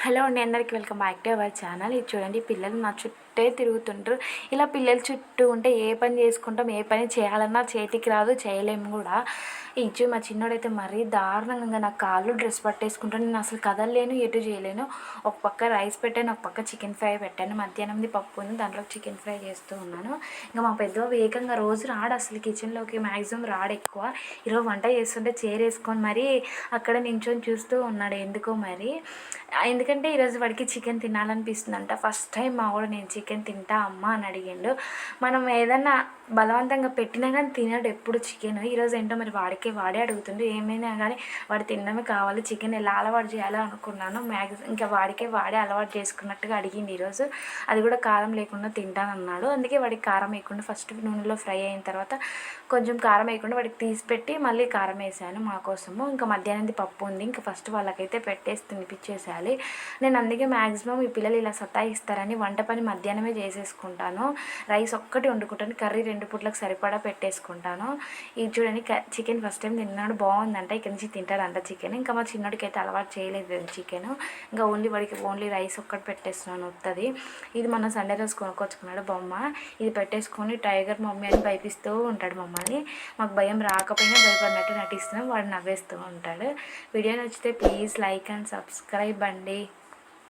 Hello అండి, అందరికీ welcome back to our channel. ఇది చూడండి, పిల్లలు నా చుట్టే తిరుగుతుంటారు. ఇలా పిల్లలు చుట్టూ ఉంటే ఏ పని చేసుకుంటాం, ఏ పని చేయాలన్నా చేతికి రాదు, చేయలేము కూడా. ఇచ్చు మా చిన్నోడైతే మరీ దారుణంగా నా కాళ్ళు డ్రెస్ పట్టేసుకుంటాను. నేను అసలు కదలలేను, ఎటు చేయలేను. ఒక పక్క రైస్ పెట్టాను, ఒక పక్క చికెన్ ఫ్రై పెట్టాను. మధ్యాహ్నంది పప్పు ఉంది, దాంట్లో చికెన్ ఫ్రై చేస్తూ ఉన్నాను. ఇంకా మా పెద్ద వేగంగా రోజు రాడు అసలు కిచెన్లోకి, మ్యాక్సిమం రాడు ఎక్కువ. ఈరోజు వంట చేస్తుంటే చైర్ వేసుకొని మరీ అక్కడ నించొని చూస్తూ ఉన్నాడు ఎందుకో మరి. ఎందుకంటే ఈరోజు వాడికి చికెన్ తినాలనిపిస్తుందంట. ఫస్ట్ టైం మా వాడు నేను చికెన్ తింటా అమ్మ అని అడిగిండు. మనం ఏదన్నా బలవంతంగా పెట్టినా కానీ తినడు ఎప్పుడు చికెన్. ఈరోజు ఏంటో మరి వాడే అడుగుతుండు. ఏమైనా కానీ వాడు తినడమే కావాలి. చికెన్ ఎలా అలవాటు చేయాలో అనుకున్నాను. ఇంకా వాడే అలవాటు చేసుకున్నట్టుగా అడిగింది ఈరోజు. అది కూడా కారం లేకుండా తింటానన్నాడు. అందుకే వాడికి కారం వేయకుండా ఫస్ట్ నూనెలో ఫ్రై అయిన తర్వాత కొంచెం కారం వేయకుండా వాడికి తీసి పెట్టి మళ్ళీ కారం వేసాను మా కోసము. ఇంకా మధ్యాహ్నంది పప్పు ఉంది, ఇంకా ఫస్ట్ వాళ్ళకైతే పెట్టేసి తినిపించేసేయాలి. నేను అందుకే మ్యాక్సిమం ఈ పిల్లలు ఇలా సతాయిస్తారని వంట పని మధ్యాహ్నమే చేసేసుకుంటాను. రైస్ ఒక్కటి వండుకుంటాను, కర్రీ 2 పూట్లకు సరిపడా పెట్టేసుకుంటాను. ఇది చూడండి, చికెన్ ఫస్ట్ టైం తిన్నాడు, బాగుందంట. ఇక్కడ నుంచి తింటాడంట చికెన్. ఇంకా మా చిన్నోడికి అయితే అలవాటు చేయలేదు చికెన్. ఇంకా ఓన్లీ రైస్ ఒక్కటి పెట్టేస్తున్నాను వస్తుంది. ఇది మన సండే రోజు కొనుక్కొచ్చుకున్నాడు బొమ్మ. ఇది పెట్టేసుకొని టైగర్ మమ్మీ అని భయపిస్తూ ఉంటాడు మమ్మల్ని. మాకు భయం రాకపోయినా భయపడినట్టు నటిస్తున్నాం, వాడు నవ్వేస్తూ ఉంటాడు. వీడియో నచ్చితే ప్లీజ్ లైక్ అండ్ సబ్స్క్రైబ్ అండి.